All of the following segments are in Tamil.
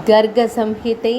கர்க சம்ஹிதை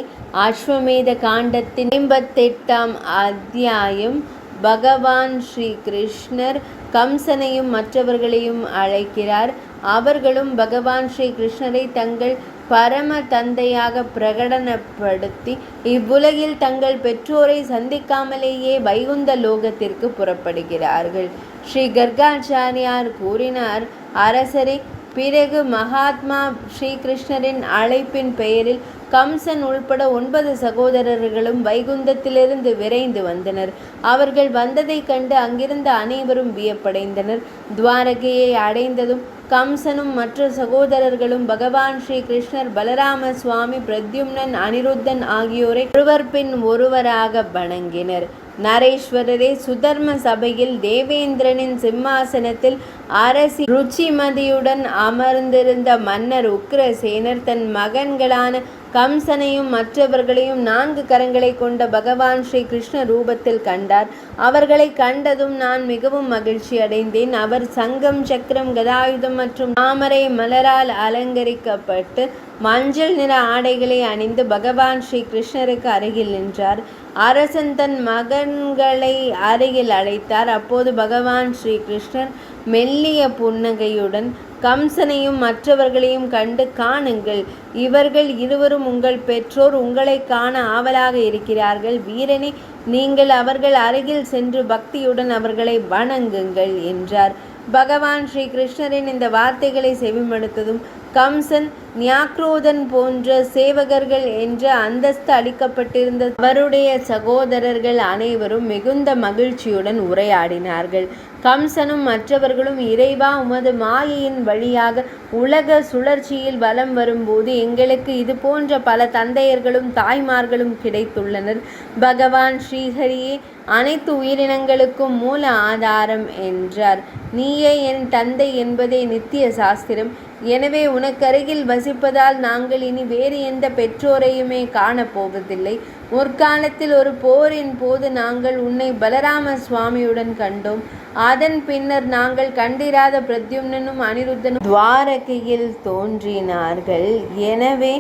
அஸ்வமேத காண்டத்தின் 58ஆம் அத்தியாயம். பகவான் ஸ்ரீ கிருஷ்ணர் கம்சனையும் மற்றவர்களையும் அழைக்கிறார். அவர்களும் பகவான் ஸ்ரீ கிருஷ்ணரை தங்கள் பரம தந்தையாக பிரகடனப்படுத்தி இவ்வுலகில் தங்கள் பெற்றோரை சந்திக்காமலேயே வைகுந்த லோகத்திற்கு புறப்படுகிறார்கள். ஸ்ரீ கர்காச்சாரியார் கூறினார், அரசரே, பிறகு மகாத்மா ஸ்ரீகிருஷ்ணரின் அழைப்பின் பெயரில் கம்சன் உள்பட 9 சகோதரர்களும் வைகுந்தத்திலிருந்து விரைந்து வந்தனர். அவர்கள் வந்ததைக் கண்டு அங்கிருந்த அனைவரும் வியப்படைந்தனர். துவாரகையை அடைந்ததும் கம்சனும் மற்ற சகோதரர்களும் பகவான் ஸ்ரீ கிருஷ்ணர், பலராம சுவாமி, பிரத்யும்னன், அனிருத்தன் ஆகியோரை ஒருவர் பின் ஒருவராக வணங்கினர். நரேஸ்வரரே, சுதர்ம சபையில் தேவேந்திரனின் சிம்மாசனத்தில் அரசி ருச்சிமதியுடன் அமர்ந்திருந்த மன்னர் உக்ரசேனர் தன் மகன்களான கம்சனையும் மற்றவர்களையும் 4 கரங்களை கொண்ட பகவான் ஸ்ரீ கிருஷ்ண ரூபத்தில் கண்டார். அவர்களை கண்டதும் நான் மிகவும் மகிழ்ச்சி அடைந்தேன். அவர் சங்கம், சக்கரம், கதாயுதம் மற்றும் தாமரை மலரால் அலங்கரிக்கப்பட்டு மஞ்சள் நிற ஆடைகளை அணிந்து பகவான் ஸ்ரீ கிருஷ்ணருக்கு அருகில் நின்றார். அரசன் தன் மகன்களை அருகில் அழைத்தார். அப்போது பகவான் ஸ்ரீ கிருஷ்ணர் மெல்லிய புன்னகையுடன் கம்சனையும் மற்றவர்களையும் கண்டு, காணுங்கள், இவர்கள் இருவரும் உங்கள் பெற்றோர், உங்களை காண ஆவலாக இருக்கிறார்கள். வீரனே, நீங்கள் அவர்கள் அருகில் சென்று பக்தியுடன் அவர்களை வணங்குங்கள் என்றார். பகவான் ஸ்ரீ கிருஷ்ணரின் இந்த வார்த்தைகளை செவிமடுத்ததும் கம்சன், நியாக்ரோதன் போன்ற சேவகர்கள் என்ற அந்தஸ்து அளிக்கப்பட்டிருந்த அவருடைய சகோதரர்கள் அனைவரும் மிகுந்த மகிழ்ச்சியுடன் உரையாடினார்கள். கம்சனும் மற்றவர்களும், இறைவா, உமது மாயையின் வழியாக உலக சுழற்சியில் வலம் வரும்போது எங்களுக்கு இது போன்ற பல தந்தையர்களும் தாய்மார்களும் கிடைத்துள்ளனர். பகவான் ஸ்ரீஹரியே அனைத்து உயிரினங்களுக்கும் மூல ஆதாரம் என்றார். நீயே என் தந்தை என்பதே நித்திய சாஸ்திரம். எனவே உனக்கருகில் வசிப்பதால் நாங்கள் இனி வேறு எந்த பெற்றோரையுமே காணப்போவதில்லை. முற்காலத்தில் ஒரு போரின் போது நாங்கள் உன்னை பலராம சுவாமியுடன் கண்டோம். அதன் பின்னர் நாங்கள் கண்டிராத பிரத்யும்னனும் அனிருத்தனும் துவாரகையில் தோன்றினார்கள். எனவே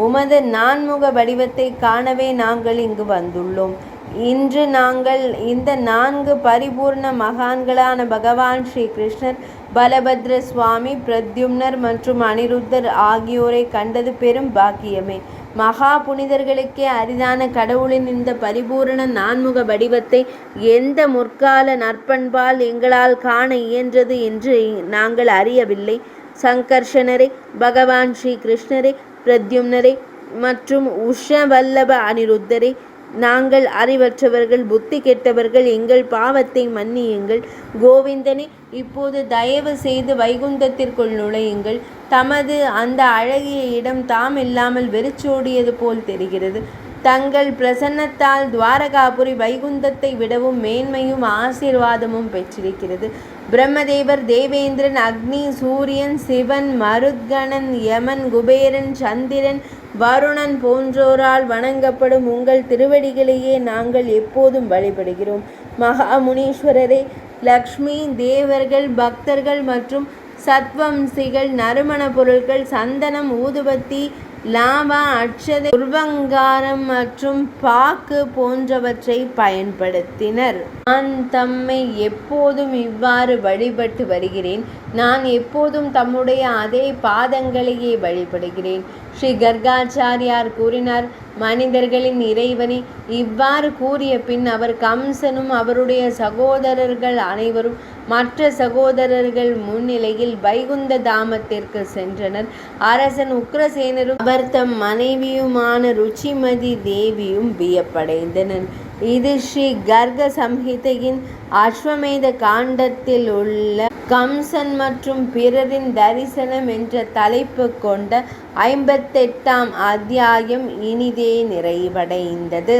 உமது 4 வடிவத்தை காணவே நாங்கள் இங்கு வந்துள்ளோம். இன்று நாங்கள் இந்த 4 பரிபூர்ண மகான்களான பகவான் ஸ்ரீ கிருஷ்ணர், பலபத்ர சுவாமி, பிரத்யும்னர் மற்றும் அனிருத்தர் ஆகியோரை கண்டது பெரும் பாக்கியமே. மகா புனிதர்களுக்கே அரிதான கடவுளின் இந்த பரிபூரண 4 வடிவத்தை எந்த முற்கால நற்பண்பால் எங்களால் காண இயன்றது என்று நாங்கள் அறியவில்லை. சங்கர்ஷனரே, பகவான் ஸ்ரீ கிருஷ்ணரே, பிரத்யும்னரே மற்றும் உஷவல்லப அனிருத்தரே, நாங்கள் அறிவற்றவர்கள், புத்தி கெட்டவர்கள், எங்கள் பாவத்தை மன்னியுங்கள். கோவிந்தனே, இப்போது தயவு செய்து வைகுந்தத்திற்குள் நுழையுங்கள். தமது அந்த அழகிய இடம் தாம் இல்லாமல் வெறிச்சோடியது போல் தெரிகிறது. தங்கள் பிரசன்னத்தால் துவாரகாபுரி வைகுந்தத்தை விடவும் மேன்மையும் ஆசீர்வாதமும் பெற்றிருக்கிறது. பிரம்மதேவர், தேவேந்திரன், அக்னி, சூரியன், சிவன், மருத்கணன், யமன், குபேரன், சந்திரன், வருணன் போன்றோரால் வணங்கப்படும் உங்கள் திருவடிகளையே நாங்கள் எப்போதும் வழிபடுகிறோம். மகா முனீஸ்வரரே, லக்ஷ்மி, தேவர்கள், பக்தர்கள் மற்றும் சத்வம்சிகள் நறுமண பொருட்கள், சந்தனம், ஊதுபத்தி, லாவா, அட்சதை, உர்வங்காரம் மற்றும் பாக்கு போன்றவற்றை பயன்படுத்தினர். நான் தம்மை எப்போதும் இவ்வாறு வழிபட்டு வருகிறேன். நான் எப்போதும் தம்முடைய அதே பாதங்களையே வழிபடுகிறேன். ஸ்ரீ கர்காச்சாரியார் கூறினார், மனிதர்களின் இறைவனே, இவ்வாறு கூறிய பின் அவர் கம்சனும் அவருடைய சகோதரர்கள் அனைவரும் மற்ற சகோதரர்கள் முன்னிலையில் வைகுந்த தாமத்திற்கு சென்றனர். அரசன் உக்ரசேனரும் அவர் தம் மனைவியுமான ருச்சிமதி தேவியும் வியப்படைந்தனர். இது ஸ்ரீ கர்க சம்ஹிதையின் அஸ்வமேத காண்டத்தில் உள்ள கம்சன் மற்றும் பிறரின் தரிசனம் என்ற தலைப்பு கொண்ட 58ஆம் அத்தியாயம் இனிதே நிறைவடைந்தது.